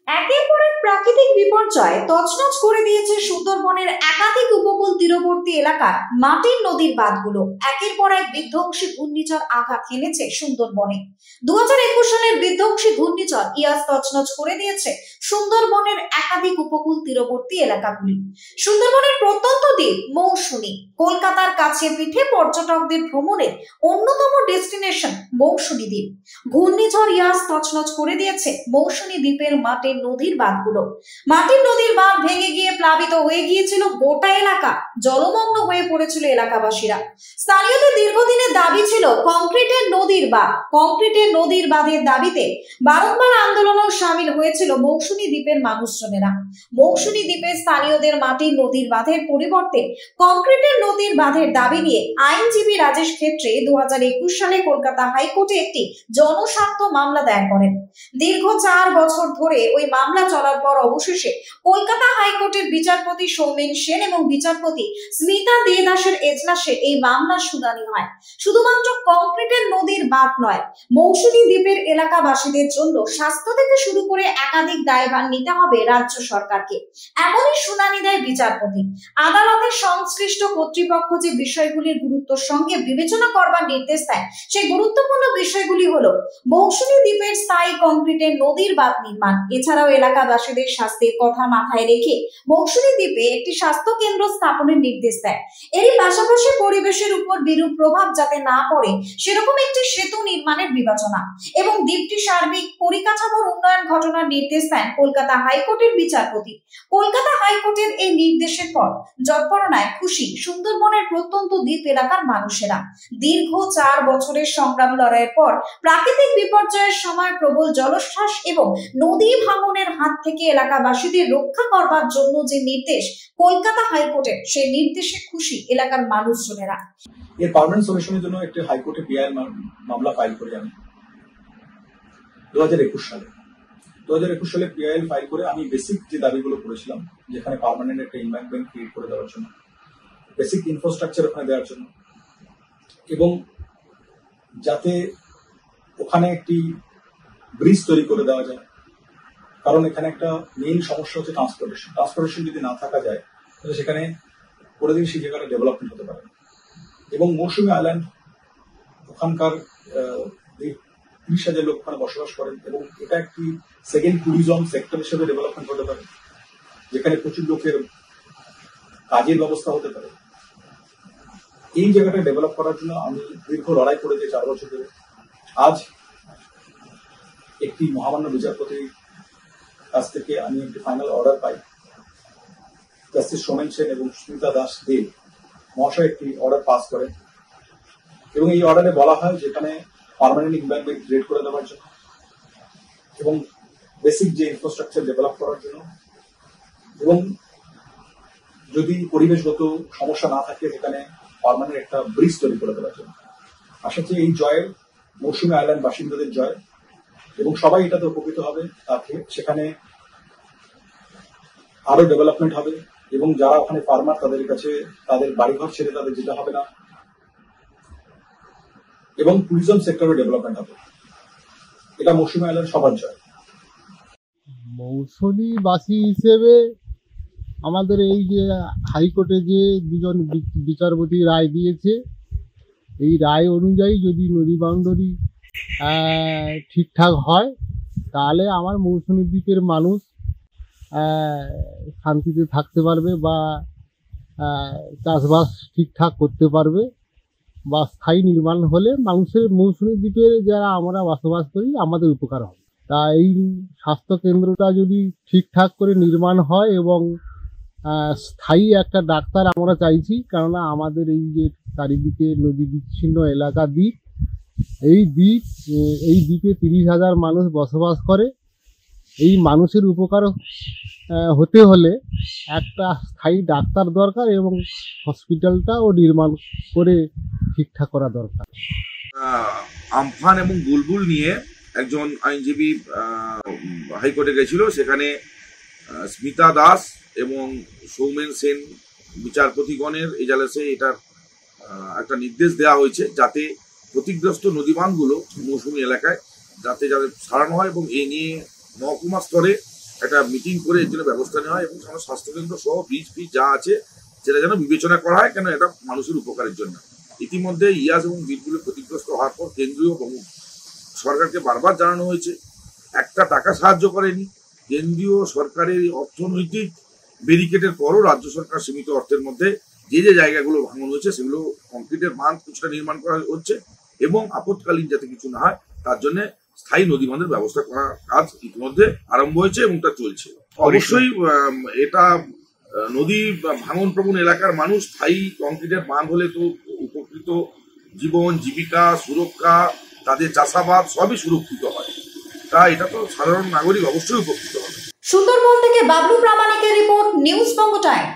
একের পর এক প্রাকৃতিক বিপর্যয় তছনছ করে দিয়েছে সুন্দরবনের একাধিক উপকূল তীরবর্তী এলাকার মাটির নদীর বাঁধগুলো। একের পর এক বিধ্বংসী ঘূর্ণিঝড় আঘাত হেনেছে সুন্দরবনে। 2021 সালের বিধ্বংসী ঘূর্ণিঝড় ইয়াস তছনছ করে দিয়েছে সুন্দরবনের একাধিক উপকূল তীরবর্তী এলাকাগুলি। সুন্দরবনের প্রত্যন্ত দ্বীপ মৌসুমী, কলকাতার কাছে পিঠে পর্যটকদের ভ্রমণের অন্যতম ডেস্টিনেশন মৌসুমী দ্বীপ। ঘূর্ণিঝড় ইয়াস তছনছ করে দিয়েছে মৌসুমী দ্বীপের মাটির নদীর বাঁধগুলো। মাটির নদীর বাঁধ ভেঙে গিয়ে প্লাবিত হয়ে গিয়েছিল গোটা এলাকা, জলমগ্ন হয়ে পড়েছিল এলাকাবাসীরা। স্থানীয়দের দীর্ঘদিনের দাবি ছিল কংক্রিটের নদীর বাঁধ। কংক্রিটের নদীর বাঁধের দাবিতে বারংবার আন্দোলনেও সামিল হয়েছিল মৌসুমী দ্বীপের মানুষজনেরা। মৌসুমী দ্বীপের স্থানীয়দের মাটির নদীর বাঁধের পরিবর্তে কংক্রিটের নদীর বাঁধের দাবি নিয়ে আইনজীবী রাজেশ ক্ষেত্রে 2021 সালে কলকাতা হাইকোর্টে একটি জনস্বার্থ মামলা দায়ের করেন। দীর্ঘ 4 বছর ধরে ওই মামলা চলার পর অবশেষে কলকাতা হাইকোর্টের বিচারপতি সৌমেন সেন এবং বিচারপতি স্মিতা দে দাসের এজলাসে এই মামলার শুনানি হয়। শুধুমাত্র কংক্রিটের নদীর বাঁধ নয়, মৌসুমী দ্বীপের এলাকাবাসীদের জন্য স্বাস্থ্য থেকে শুরু করে একাধিক দায়ভার নিতে হবে রাজ্য সরকারকে, এমনই শুনানি দেয় বিচারপতি। আদালতের সংশ্লিষ্ট কর্তৃপক্ষ যে বিষয়গুলির গুরুত্বের সঙ্গে বিবেচনা করবার নির্দেশ দেয়, সেই গুরুত্বপূর্ণ বিষয়গুলি হলো মৌসুমী দ্বীপের স্থায়ী কংক্রিটের নদীর বাঁধ নির্মাণ, এছাড়াও এলাকাবাসীদের স্বাস্থ্যের কথা মাথায় রেখে মৌসুমী দ্বীপে একটি স্বাস্থ্য কেন্দ্র স্থাপনের নির্দেশ দেয়। এরই পাশাপাশি পরিবেশের উপর বিরূপ প্রভাব যাতে না পড়ে সেরকম একটি সেতু নির্মাণের বিবেচনা এবং দ্বীপটি সার্বিক পরিকাঠামোর উন্নয়ন ঘটনার নির্দেশ দেন কলকাতা হাইকোর্টের বিচারপতি। কলকাতা হাইকোর্টের এই নির্দেশের পর যৎপরনায় খুশি সুন্দরবনের প্রত্যন্ত দ্বীপ এলাকার মানুষেরা। দীর্ঘ 4 বছরের সংগ্রাম লড়াইয়ের পর প্রাকৃতিক বিপর্যয়ের সময় প্রবল জলোচ্ছ্বাস এবং নদী ভাঙনের হাত থেকে এলাকাবাসীদের রক্ষা করবার জন্য যে নির্দেশ কলকাতা হাইকোর্টের, সেই নির্দেশে খুশি এলাকার মানুষজনেরা। এর পার্মানেন্ট সলিউশনের জন্য একটি হাইকোর্টে পিআইএল মামলা ফাইল করি আমি 2021 সালে পিআইএল ফাইল করে আমি বেসিক যে দাবিগুলো করেছিলাম, যেখানে পার্মানেন্ট একটা এনভায়রনমেন্ট ক্রিয়েট করে দেওয়ার জন্য, বেসিক ইনফ্রাস্ট্রাকচার ওখানে দেওয়ার জন্য, এবং যাতে ওখানে একটি ব্রিজ তৈরি করে দেওয়া যায়। কারণ এখানে একটা মেইন সমস্যা হচ্ছে ট্রান্সপোর্টেশন যদি না থাকা যায় তাহলে সেখানে কোনোদিন সেই জায়গাটা ডেভেলপমেন্ট হতে পারে। এবং মৌসুমী আইল্যান্ড, ওখানকার 30,000 লোক ওখানে বসবাস করেন এবং এটা একটি সেকেন্ড ট্যুরিজম সেক্টর হিসেবে ডেভেলপমেন্ট হতে পারে, যেখানে প্রচুর লোকের কাজের ব্যবস্থা হতে পারে। এই জায়গাটা ডেভেলপ করার জন্য আমি দীর্ঘ লড়াই করে যে 4 বছর ধরে আজ একটি মহামান্য বিচারপতির কাছ থেকে আমি একটি ফাইনাল অর্ডার পাই। জাস্টিস সৌমেন সেন এবং স্মিতা দাস দে মহাশয় একটি অর্ডার পাস করেন এবং এই অর্ডারে বলা হয় যেখানে পার্মানেন্ট এনভায়রনমেন্ট ক্রিয়েট করে দেওয়ার জন্য এবং বেসিক যে ইনফ্রাস্ট্রাকচার ডেভেলপ করার জন্য, এবং যদি পরিবেশগত সমস্যা না থাকে সেখানে পার্মানেন্ট একটা ব্রিজ তৈরি করে দেওয়ার জন্য। আশা করি এই জয়ের মৌসুমী আইল্যান্ড বাসিন্দাদের জয় এবং সবাই এটাতে উপকৃত হবে। তাতে সেখানে আরো ডেভেলপমেন্ট হবে এবং যারা ওখানে ফার্মার তাদের কাছে তাদের বাড়িঘর ছেড়ে তাদের যেতে হবে না এবং ট্যুরিজম সেক্টরে ডেভেলপমেন্ট হবে। এটা মৌসুমী আইল্যান্ড সবার জয়। মৌসুমীবাসী হিসেবে আমাদের এই যে হাইকোর্টে যে 2জন বিচারপতি রায় দিয়েছে, এই রায় অনুযায়ী যদি নদী বাউন্ডারি ঠিকঠাক হয় তাহলে আমার মৌসুমী দ্বীপের মানুষ শান্তিতে থাকতে পারবে বা চাষবাস ঠিকঠাক করতে পারবে, বা স্থায়ী নির্মাণ হলে মানুষের মৌসুমী দ্বীপের যারা আমরা বসবাস করি আমাদের উপকার হবে। তা এই স্বাস্থ্য কেন্দ্রটা যদি ঠিকঠাক করে নির্মাণ হয় এবং স্থায়ী একটা ডাক্তার আমরা চাইছি, কেননা আমাদের এই যে চারিদিকে নদী বিচ্ছিন্ন এলাকা দ্বীপ, এই দ্বীপে 30,000 মানুষ বসবাস করে। এই মানুষের উপকার হতে হলে একটা স্থায়ী ডাক্তার দরকার এবং হসপিটালটাও নির্মাণ করে ঠিকঠাক করা দরকার। আমফান এবং বুলবুল নিয়ে একজন আইনজীবী হাইকোর্টে গেছিল, সেখানে স্মিতা দাস এবং সৌমেন সেন বিচারপতিগণের এজলাসে এটার একটা নির্দেশ দেওয়া হয়েছে যাতে ক্ষতিগ্রস্ত নদীবাঁধগুলো মৌসুমী এলাকায় যাতে সারানো হয় এবং এ নিয়ে মহকুমা স্তরে একটা মিটিং করে এর জন্য ব্যবস্থা নেওয়া হয় এবং স্বাস্থ্যকেন্দ্র সহ বীজ যা আছে সেটা যেন বিবেচনা করা হয়, কেন এটা মানুষের উপকারের জন্য। ইতিমধ্যে ইয়াস এবং বীজগুলো ক্ষতিগ্রস্ত হওয়ার পর কেন্দ্রীয় সরকারকে বারবার জানানো হয়েছে, একটা টাকা সাহায্য করেনি। কেন্দ্রীয় সরকারের অর্থনৈতিক ব্যারিকেডের পরও রাজ্য সরকার সীমিত অর্থের মধ্যে যে জায়গাগুলো ভাঙন হয়েছে সেগুলো কংক্রিটের বাঁধ কিছুটা নির্মাণ করা হচ্ছে এবং আপৎকালীন যাতে কিছু না হয় তার জন্য স্থায়ী নদী বাঁধের ব্যবস্থা করার কাজ ইতিমধ্যে আরম্ভ হয়েছে এবং তা চলছে। অবশ্যই এটা নদী ভাঙন প্রবণ এলাকার মানুষ স্থায়ী কংক্রিটের বাঁধ হলে তো উপকৃত, জীবন জীবিকা সুরক্ষা, তাদের চাষাবাদ সবই সুরক্ষিত হয়, তা এটা তো সাধারণ নাগরিক অবশ্যই উপকৃত হবে। সুন্দরবন থেকে বাবলু প্রামাণিকের রিপোর্ট, নিউজ বঙ্গ টাইম।